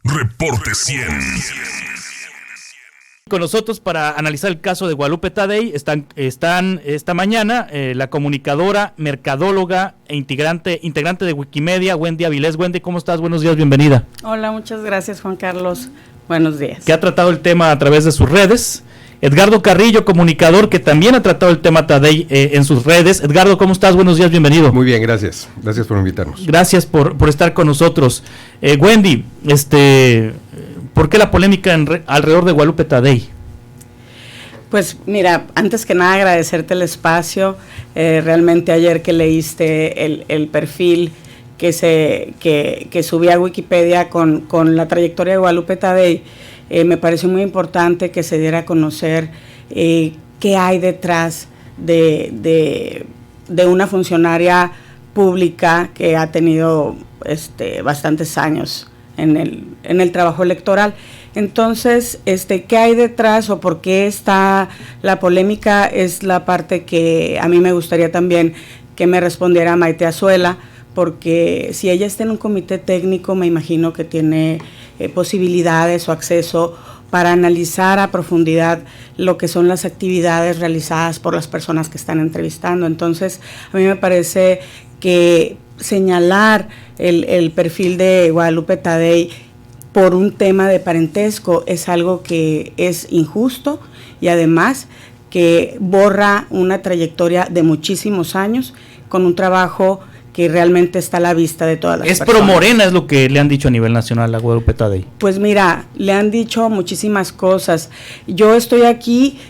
Reporte 100. Con nosotros para analizar el caso de Guadalupe Taddei están esta mañana la comunicadora, mercadóloga e integrante de Wikimedia, Wendy Avilés. Wendy, ¿cómo estás? Buenos días, bienvenida. Hola, muchas gracias, Juan Carlos. Buenos días. Que ha tratado el tema a través de sus redes. Edgardo Carrillo, comunicador, que también ha tratado el tema Taddei en sus redes. Edgardo, ¿cómo estás? Buenos días, bienvenido. Muy bien, gracias. Gracias por invitarnos. Gracias por estar con nosotros. Wendy, ¿por qué la polémica alrededor de Guadalupe Taddei? Pues mira, antes que nada agradecerte el espacio. Realmente ayer que leíste el perfil que subí a Wikipedia con la trayectoria de Guadalupe Taddei, me pareció muy importante que se diera a conocer qué hay detrás de una funcionaria pública que ha tenido bastantes años en el trabajo electoral. Entonces, ¿qué hay detrás o por qué está la polémica? Es la parte que a mí me gustaría también que me respondiera Maite Azuela, porque si ella está en un comité técnico, me imagino que tiene posibilidades o acceso para analizar a profundidad lo que son las actividades realizadas por las personas que están entrevistando. Entonces, a mí me parece que señalar el perfil de Guadalupe Taddei por un tema de parentesco es algo que es injusto y además que borra una trayectoria de muchísimos años con un trabajo que realmente está a la vista de todas las personas. Es pro Morena, es lo que le han dicho a nivel nacional a Guadalupe Taddei. Pues mira, le han dicho muchísimas cosas. Yo estoy aquí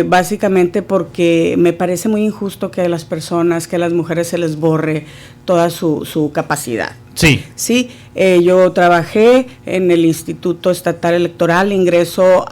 básicamente porque me parece muy injusto que a las personas, que a las mujeres se les borre toda su capacidad. Sí. Sí, yo trabajé en el Instituto Estatal Electoral, ingreso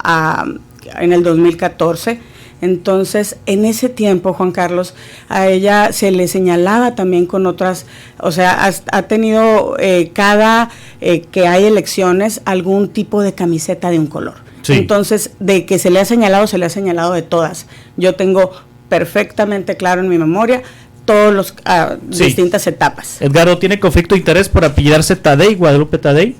en el 2014. Entonces, en ese tiempo, Juan Carlos, a ella se le señalaba también con otras, o sea, ha tenido cada que hay elecciones algún tipo de camiseta de un color. Sí. Entonces, de que se le ha señalado de todas. Yo tengo perfectamente claro en mi memoria todos los distintas etapas. Edgardo, ¿tiene conflicto de interés por apellidarse Taddei, Guadalupe Taddei?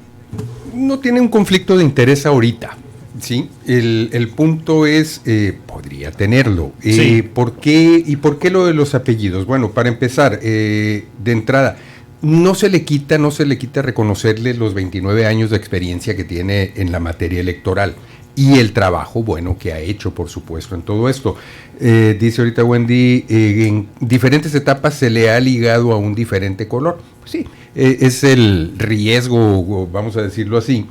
No tiene un conflicto de interés ahorita. Sí, el punto es, podría tenerlo. Sí. ¿Por qué lo de los apellidos? Bueno, para empezar, de entrada, no se le quita reconocerle los 29 años de experiencia que tiene en la materia electoral y el trabajo, bueno, que ha hecho, por supuesto, en todo esto. Dice ahorita Wendy, en diferentes etapas se le ha ligado a un diferente color. Pues sí, es el riesgo, vamos a decirlo así,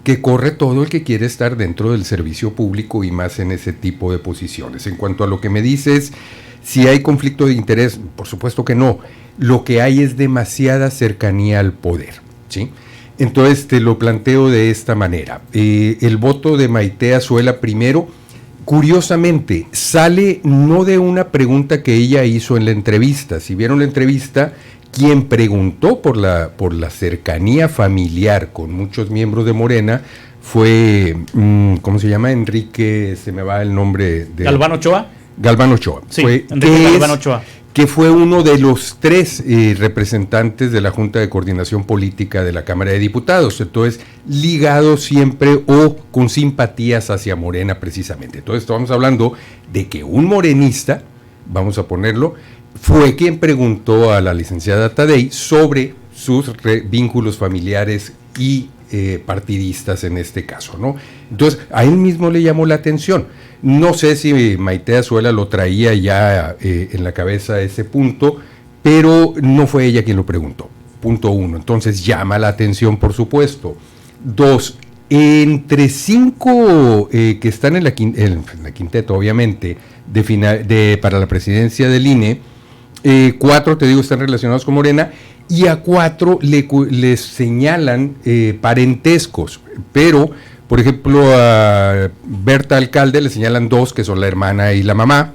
que corre todo el que quiere estar dentro del servicio público y más en ese tipo de posiciones. En cuanto a lo que me dices, si hay conflicto de interés, por supuesto que no. Lo que hay es demasiada cercanía al poder, ¿sí? Entonces te lo planteo de esta manera. El voto de Maite Azuela primero, curiosamente, sale no de una pregunta que ella hizo en la entrevista. Si vieron la entrevista, quien preguntó por la cercanía familiar con muchos miembros de Morena fue, ¿cómo se llama? Enrique, se me va el nombre de... ¿Galván Ochoa? Galván Ochoa. Sí, Enrique Galván Ochoa. Que fue uno de los 3 representantes de la Junta de Coordinación Política de la Cámara de Diputados. Entonces, ligado siempre o con simpatías hacia Morena precisamente. Entonces, estamos hablando de que un morenista, vamos a ponerlo, fue quien preguntó a la licenciada Taddei sobre sus vínculos familiares y partidistas en este caso, ¿no? Entonces, a él mismo le llamó la atención. No sé si Maite Azuela lo traía ya en la cabeza ese punto, pero no fue ella quien lo preguntó. Punto 1. Entonces, llama la atención, por supuesto. 2. Entre 5 que están en la quinteta, obviamente, para la presidencia del INE, 4, te digo, están relacionados con Morena, y a 4 les señalan parentescos, pero, por ejemplo, a Berta Alcalde le señalan 2, que son la hermana y la mamá,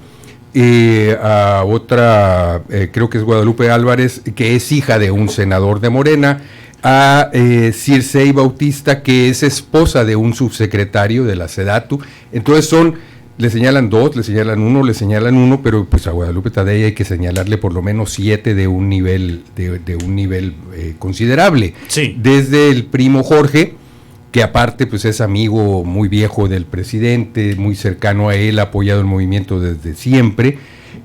a otra, creo que es Guadalupe Álvarez, que es hija de un senador de Morena, a Circei Bautista, que es esposa de un subsecretario de la SEDATU. Entonces le señalan 2, le señalan 1, pero pues a Guadalupe Taddei hay que señalarle por lo menos 7 de un nivel considerable. Sí. Desde el primo Jorge, que aparte pues es amigo muy viejo del presidente, muy cercano a él, ha apoyado el movimiento desde siempre.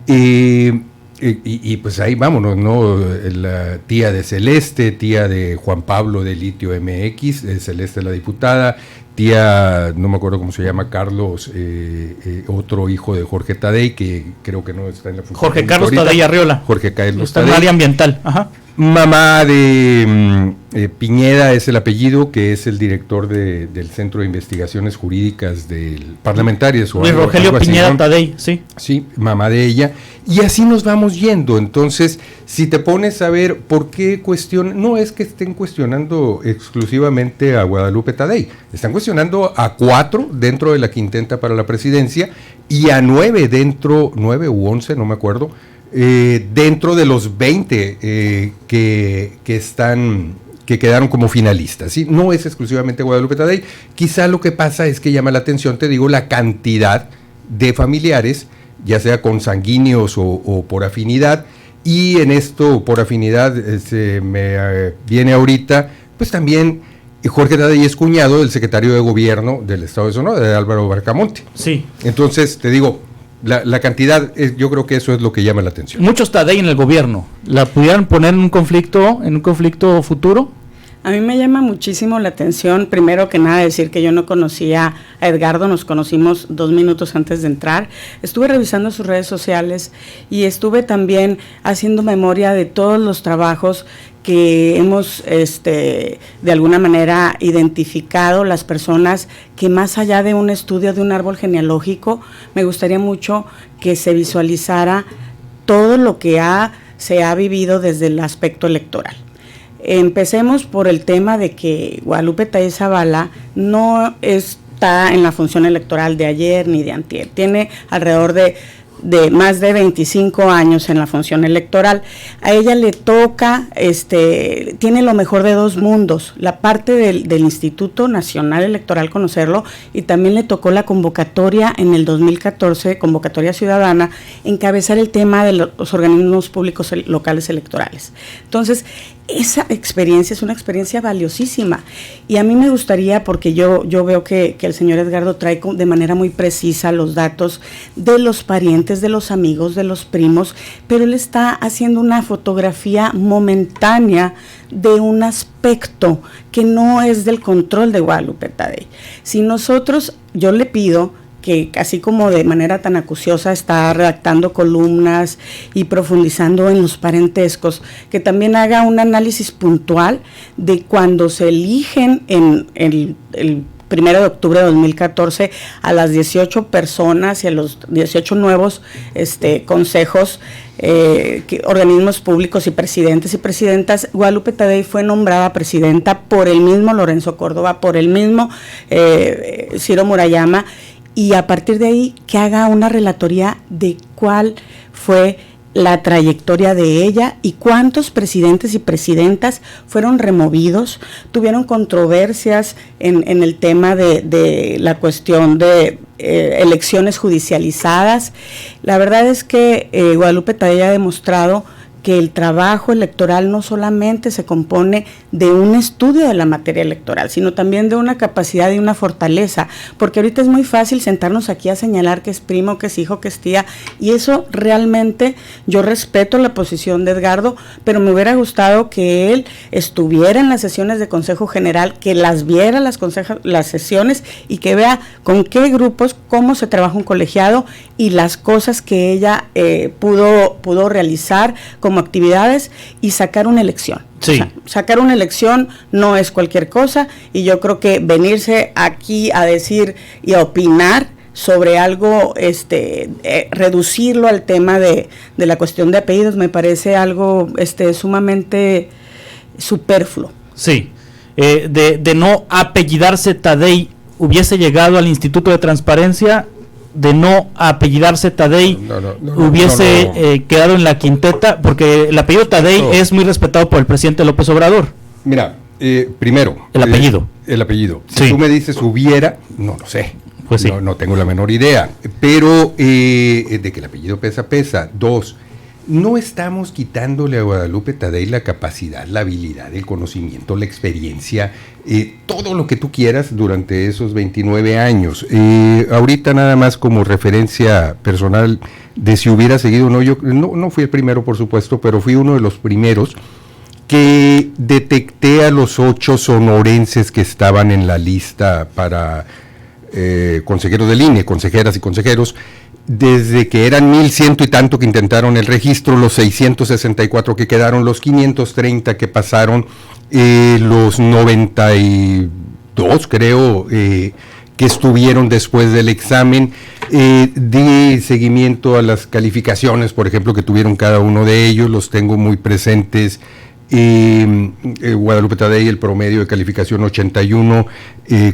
Y pues ahí vámonos, ¿no? La tía de Celeste, tía de Juan Pablo de Litio MX, Celeste la diputada, tía, no me acuerdo cómo se llama, Carlos, otro hijo de Jorge Tadei, que creo que no está en la función. Jorge Carlos Tadei Arriola. Jorge Carlos está Tadei. En el área ambiental. Ajá. Mamá de Piñeda es el apellido, que es el director del Centro de Investigaciones Jurídicas parlamentarias. Luis Rogelio Piñeda Tadei, sí. Sí, mamá de ella. Y así nos vamos yendo. Entonces, si te pones a ver por qué no es que estén cuestionando exclusivamente a Guadalupe Tadei, están cuestionando a 4 dentro de la quinteta para la presidencia y a 9 u 11, no me acuerdo, dentro de los 20 que quedaron como finalistas, ¿sí? No es exclusivamente Guadalupe Tadei. Quizá lo que pasa es que llama la atención, te digo, la cantidad de familiares, ya sea consanguíneos o por afinidad, y en esto por afinidad se me viene ahorita, pues también Jorge Tadei es cuñado del secretario de Gobierno del Estado de Sonora, de Álvaro Bracamonte. Sí. Entonces, te digo, la cantidad, yo creo que eso es lo que llama la atención. Muchos Tadei en el gobierno, ¿la pudieran poner en un conflicto futuro? A mí me llama muchísimo la atención, primero que nada decir que yo no conocía a Edgardo, nos conocimos 2 minutos antes de entrar. Estuve revisando sus redes sociales y estuve también haciendo memoria de todos los trabajos que hemos de alguna manera identificado, las personas que más allá de un estudio de un árbol genealógico, me gustaría mucho que se visualizara todo lo que se ha vivido desde el aspecto electoral. Empecemos por el tema de que Guadalupe Tadei Zavala no está en la función electoral de ayer ni de antier, tiene alrededor de más de 25 años en la función electoral. A ella le toca, tiene lo mejor de 2 mundos, la parte del Instituto Nacional Electoral, conocerlo, y también le tocó la convocatoria en el 2014, convocatoria ciudadana, encabezar el tema de los organismos públicos locales electorales. Entonces, esa experiencia es una experiencia valiosísima y a mí me gustaría, porque yo veo que el señor Edgardo trae de manera muy precisa los datos de los parientes, de los amigos, de los primos, pero él está haciendo una fotografía momentánea de un aspecto que no es del control de Guadalupe Tadei. Si nosotros, yo le pido que así como de manera tan acuciosa está redactando columnas y profundizando en los parentescos, que también haga un análisis puntual de cuando se eligen en el 1 de octubre de 2014 a las 18 personas y a los 18 nuevos consejos, organismos públicos y presidentes y presidentas. Guadalupe Tadei fue nombrada presidenta por el mismo Lorenzo Córdoba, por el mismo Ciro Murayama, y a partir de ahí que haga una relatoría de cuál fue la trayectoria de ella y cuántos presidentes y presidentas fueron removidos, tuvieron controversias en el tema de la cuestión de elecciones judicializadas. La verdad es que Guadalupe Tadei ha demostrado que el trabajo electoral no solamente se compone de un estudio de la materia electoral, sino también de una capacidad y una fortaleza, porque ahorita es muy fácil sentarnos aquí a señalar que es primo, que es hijo, que es tía, y eso realmente, yo respeto la posición de Edgardo, pero me hubiera gustado que él estuviera en las sesiones de Consejo General, que las viera las sesiones y que vea con qué grupos, cómo se trabaja un colegiado y las cosas que ella pudo realizar como actividades y sacar una elección. Sí. O sea, sacar una elección no es cualquier cosa y yo creo que venirse aquí a decir y a opinar sobre algo, reducirlo al tema de la cuestión de apellidos me parece algo sumamente superfluo. Sí, de no apellidarse Tadei, ¿hubiese llegado al Instituto de Transparencia? De no apellidarse Tadei, hubiese quedado en la quinteta, porque el apellido Tadei es muy respetado por el presidente López Obrador. Mira, primero el apellido. El apellido. Si sí. Tú me dices hubiera, no lo sé. Pues sí. No tengo la menor idea. Pero de que el apellido pesa. 2, no estamos quitándole a Guadalupe Tadei la capacidad, la habilidad, el conocimiento, la experiencia, todo lo que tú quieras durante esos 29 años. Ahorita nada más como referencia personal de si hubiera seguido o no, yo no fui el primero, por supuesto, pero fui uno de los primeros que detecté a los 8 sonorenses que estaban en la lista para consejeros del INE, consejeras y consejeros, desde que eran 1,100 y tanto que intentaron el registro, los 664 que quedaron, los 530 que pasaron, los 92 creo que estuvieron después del examen. Di seguimiento a las calificaciones, por ejemplo, que tuvieron cada uno de ellos, los tengo muy presentes. Guadalupe Tadei, el promedio de calificación 81,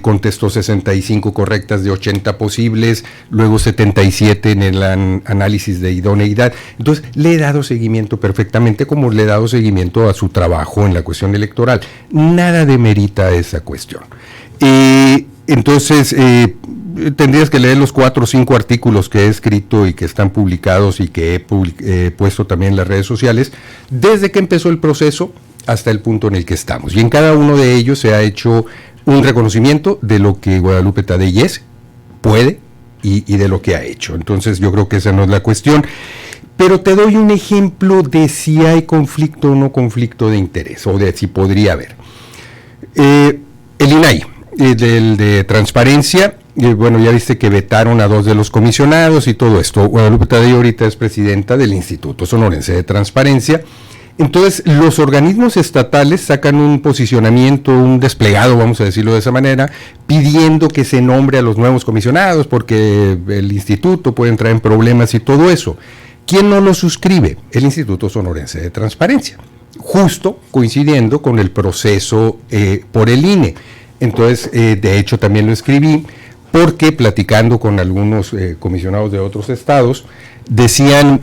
contestó 65 correctas de 80 posibles, luego 77 en el análisis de idoneidad. Entonces, le he dado seguimiento perfectamente, como le he dado seguimiento a su trabajo en la cuestión electoral. Nada demerita esa cuestión. Entonces, tendrías que leer los 4 o 5 artículos que he escrito y que están publicados y que he puesto también en las redes sociales, desde que empezó el proceso hasta el punto en el que estamos. Y en cada uno de ellos se ha hecho un reconocimiento de lo que Guadalupe Tadei es, puede y de lo que ha hecho. Entonces, yo creo que esa no es la cuestión. Pero te doy un ejemplo de si hay conflicto o no conflicto de interés, o de si podría haber. El INAI, del de transparencia, bueno, ya viste que vetaron a 2 de los comisionados y todo esto. Guadalupe Tadei ahorita es presidenta del Instituto Sonorense de Transparencia. Entonces, los organismos estatales sacan un posicionamiento, un desplegado, vamos a decirlo de esa manera, pidiendo que se nombre a los nuevos comisionados porque el instituto puede entrar en problemas y todo eso. ¿Quién no lo suscribe? El Instituto Sonorense de Transparencia, justo coincidiendo con el proceso por el INE. Entonces, de hecho, también lo escribí, porque platicando con algunos comisionados de otros estados, decían,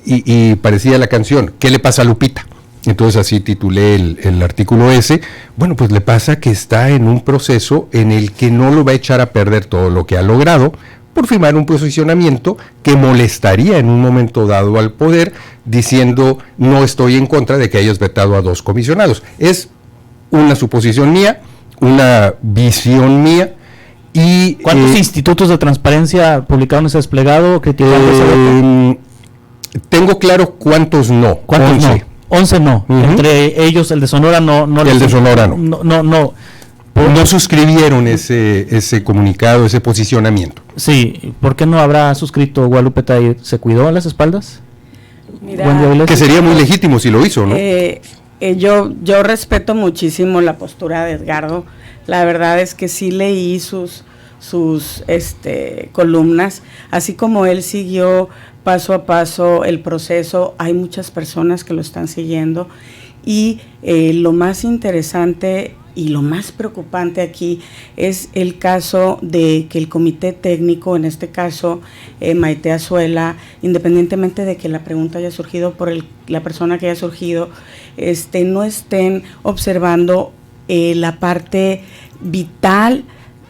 y parecía la canción, ¿qué le pasa a Lupita? Entonces así titulé el artículo ese. Bueno, pues le pasa que está en un proceso en el que no lo va a echar a perder todo lo que ha logrado, por firmar un posicionamiento que molestaría en un momento dado al poder, diciendo, no estoy en contra de que hayas vetado a 2 comisionados. Es una suposición mía, una visión mía. Y ¿cuántos institutos de transparencia publicaron ese desplegado criticando ese veto? Tengo claro cuántos no. ¿Cuántos 11? No? 11 no. Entre ellos el de Sonora no. El de Sonora no. No suscribieron ese comunicado, ese posicionamiento. Sí, ¿por qué no habrá suscrito Guadalupe Tadei? ¿Se cuidó a las espaldas? Mira, que sería muy legítimo si lo hizo, ¿no? Yo respeto muchísimo la postura de Edgardo. La verdad es que sí leí sus columnas, así como él siguió paso a paso el proceso. Hay muchas personas que lo están siguiendo y lo más interesante y lo más preocupante aquí es el caso de que el comité técnico, en este caso Maite Azuela, independientemente de que la pregunta haya surgido por la persona que haya surgido, no estén observando la parte vital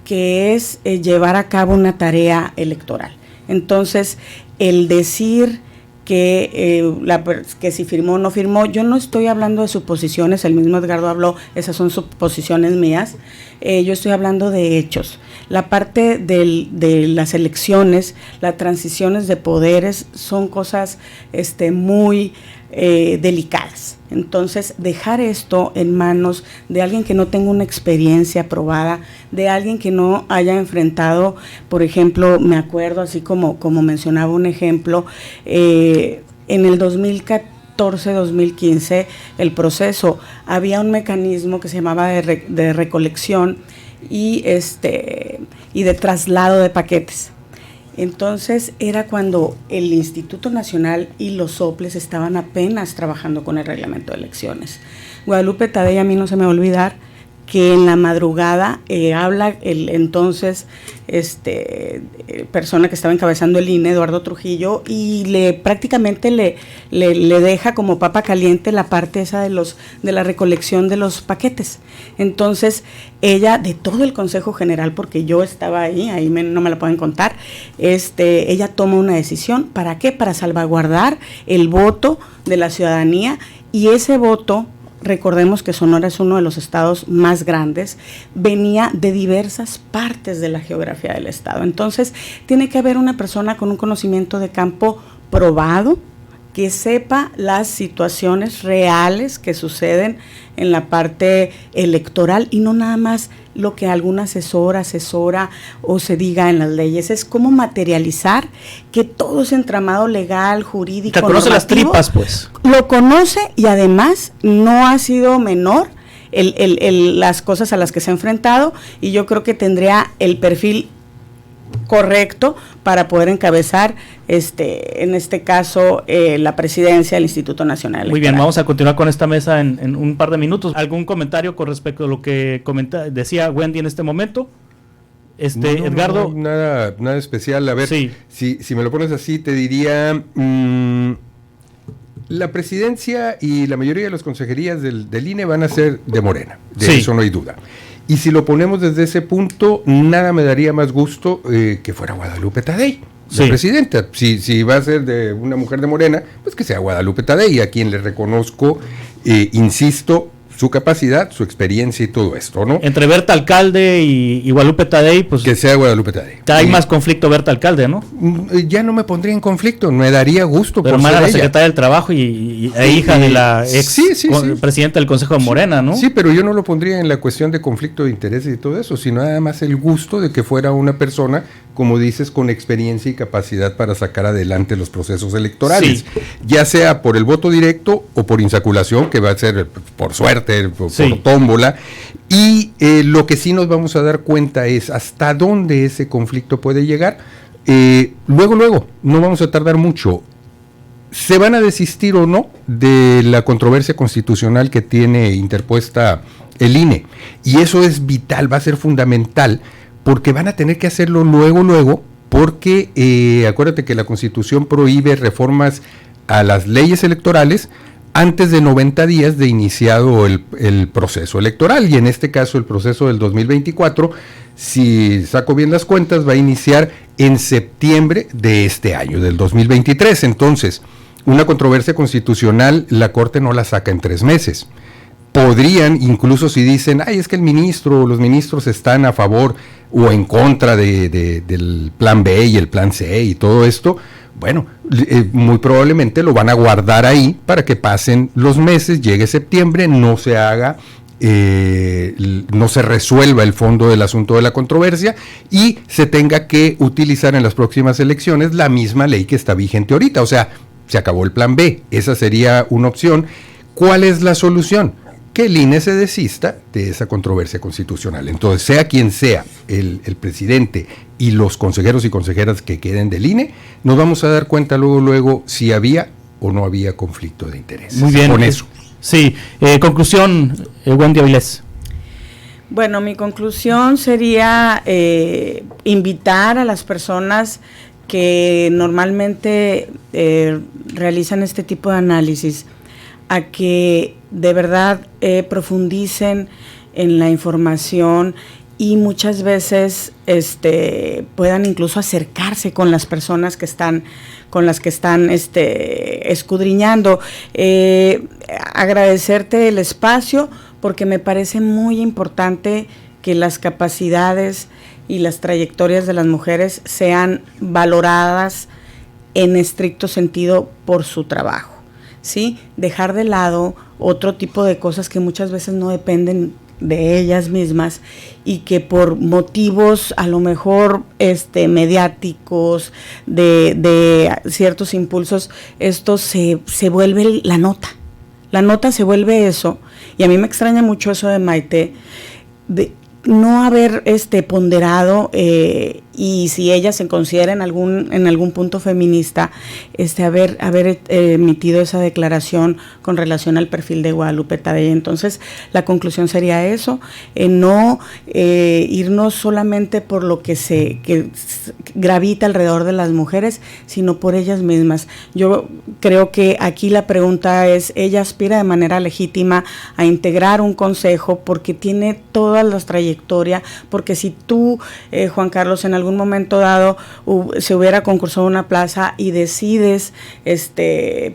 que es llevar a cabo una tarea electoral. Entonces, el decir que si firmó o no firmó, yo no estoy hablando de suposiciones, el mismo Edgardo habló, esas son suposiciones mías, yo estoy hablando de hechos. La parte de las elecciones, las transiciones de poderes son cosas muy delicadas. Entonces, dejar esto en manos de alguien que no tenga una experiencia probada, de alguien que no haya enfrentado, por ejemplo, me acuerdo, así como mencionaba un ejemplo, en el 2014-2015, el proceso, había un mecanismo que se llamaba de recolección y de traslado de paquetes. Entonces era cuando el Instituto Nacional y los soples estaban apenas trabajando con el reglamento de elecciones. Guadalupe Tadei, a mí no se me va a olvidar que en la madrugada habla el entonces persona que estaba encabezando el INE, Eduardo Trujillo, y prácticamente le deja como papa caliente la parte esa de la recolección de los paquetes. Entonces ella, de todo el Consejo General, porque yo estaba ahí no me la pueden contar, ella toma una decisión. ¿Para qué? Para salvaguardar el voto de la ciudadanía, y ese voto, recordemos que Sonora es uno de los estados más grandes, venía de diversas partes de la geografía del estado. Entonces, tiene que haber una persona con un conocimiento de campo probado, que sepa las situaciones reales que suceden en la parte electoral y no nada más lo que algún asesora o se diga en las leyes. Es cómo materializar que todo ese entramado legal, jurídico, te conoce las tripas, pues. Lo conoce, y además no ha sido menor las cosas a las que se ha enfrentado, y yo creo que tendría el perfil correcto para poder encabezar en este caso la presidencia del Instituto Nacional Electoral. Muy bien, vamos a continuar con esta mesa en un par de minutos. ¿Algún comentario con respecto a lo que decía Wendy en este momento? Edgardo. No, nada especial. A ver, sí. si me lo pones así, te diría la presidencia y la mayoría de las consejerías del INE van a ser de Morena, de eso no hay duda. Y si lo ponemos desde ese punto, nada me daría más gusto que fuera Guadalupe Tadei, la presidenta. Si va a ser de una mujer de Morena, pues que sea Guadalupe Tadei, a quien le reconozco, insisto, su capacidad, su experiencia y todo esto, ¿no? Entre Berta Alcalde y Guadalupe Tadei, pues... Que sea Guadalupe Tadei. Hay más conflicto Berta Alcalde, ¿no? Ya no me pondría en conflicto, me daría gusto. Pero hermana de la secretaria del Trabajo e hija de la ex presidenta del Consejo de Morena, ¿no? Sí, pero yo no lo pondría en la cuestión de conflicto de intereses y todo eso, sino nada más el gusto de que fuera una persona, como dices, con experiencia y capacidad para sacar adelante los procesos electorales, ya sea por el voto directo o por insaculación, que va a ser por suerte, por tómbola. Y lo que sí nos vamos a dar cuenta es hasta dónde ese conflicto puede llegar. Luego, no vamos a tardar mucho. ¿Se van a desistir o no de la controversia constitucional que tiene interpuesta el INE? Y eso es vital, va a ser fundamental, porque van a tener que hacerlo luego, porque acuérdate que la Constitución prohíbe reformas a las leyes electorales antes de 90 días de iniciado el proceso electoral, y en este caso el proceso del 2024, si saco bien las cuentas, va a iniciar en septiembre de este año, del 2023. Entonces, una controversia constitucional, la Corte no la saca en 3 meses. Podrían, incluso si dicen, es que el ministro o los ministros están a favor o en contra del plan B y el plan C y todo esto, bueno, muy probablemente lo van a guardar ahí para que pasen los meses, llegue septiembre, no se haga, no se resuelva el fondo del asunto de la controversia y se tenga que utilizar en las próximas elecciones la misma ley que está vigente ahorita. O sea, se acabó el plan B, esa sería una opción. ¿Cuál es la solución? Que el INE se desista de esa controversia constitucional. Entonces, sea quien sea el presidente y los consejeros y consejeras que queden del INE, nos vamos a dar cuenta luego si había o no había conflicto de interés. Muy bien. Con eso. Sí. Conclusión, Wendy Avilés. Bueno, mi conclusión sería invitar a las personas que normalmente realizan este tipo de análisis a que de verdad profundicen en la información y muchas veces puedan incluso acercarse con las personas con las que están escudriñando. Agradecerte el espacio porque me parece muy importante que las capacidades y las trayectorias de las mujeres sean valoradas en estricto sentido por su trabajo. ¿Sí? Dejar de lado otro tipo de cosas que muchas veces no dependen de ellas mismas y que por motivos a lo mejor mediáticos, de ciertos impulsos, esto se vuelve la nota se vuelve eso, y a mí me extraña mucho eso de Maite, de no haber ponderado y si ella se considera en algún punto feminista, haber emitido esa declaración con relación al perfil de Guadalupe Tadei. Entonces, la conclusión sería eso, no irnos solamente por lo que gravita alrededor de las mujeres, sino por ellas mismas. Yo creo que aquí la pregunta es, ella aspira de manera legítima a integrar un consejo porque tiene todas las trayectorias, porque si tú, Juan Carlos, en algún momento dado se hubiera concursado una plaza y decides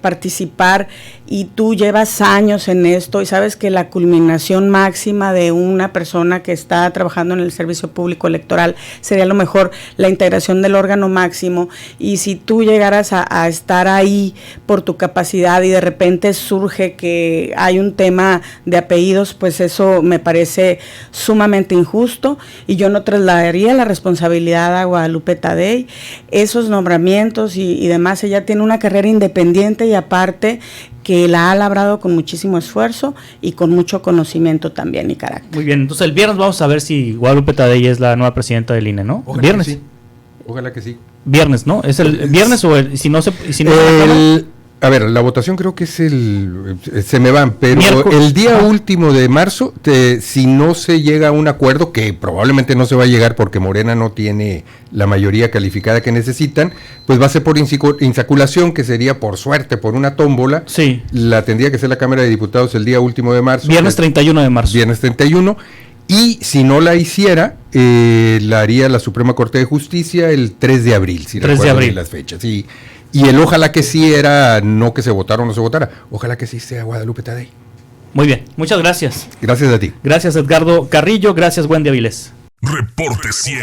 participar y tú llevas años en esto y sabes que la culminación máxima de una persona que está trabajando en el servicio público electoral sería a lo mejor la integración del órgano máximo, y si tú llegaras a estar ahí por tu capacidad y de repente surge que hay un tema de apellidos, pues eso me parece sumamente injusto y yo no trasladaría la responsabilidad a Guadalupe Tadei. Esos nombramientos y demás, ella tiene una carrera independiente y aparte que la ha labrado con muchísimo esfuerzo y con mucho conocimiento también y carácter. Muy bien, entonces el viernes vamos a ver si Guadalupe Tadei es la nueva presidenta del INE, ¿no? Ojalá Viernes. que sí. Ojalá que sí. Viernes, ¿no? ¿Es el viernes o si no se a ver, la votación creo que es se me van, pero miércoles. El día último de marzo, si no se llega a un acuerdo, que probablemente no se va a llegar porque Morena no tiene la mayoría calificada que necesitan, pues va a ser por insaculación, que sería por suerte, por una tómbola. Sí. La tendría que ser la Cámara de Diputados el día último de marzo. Viernes 31 de marzo. Viernes 31. Y si no la hiciera, la haría la Suprema Corte de Justicia el 3 de abril, si 3 de abril. las fechas. Y el ojalá que sí era no que se votara o no se votara, ojalá que sí sea Guadalupe Tadei. Muy bien, muchas gracias. Gracias a ti. Gracias, Edgardo Carrillo, gracias, Wendy Avilés. Reporte 100.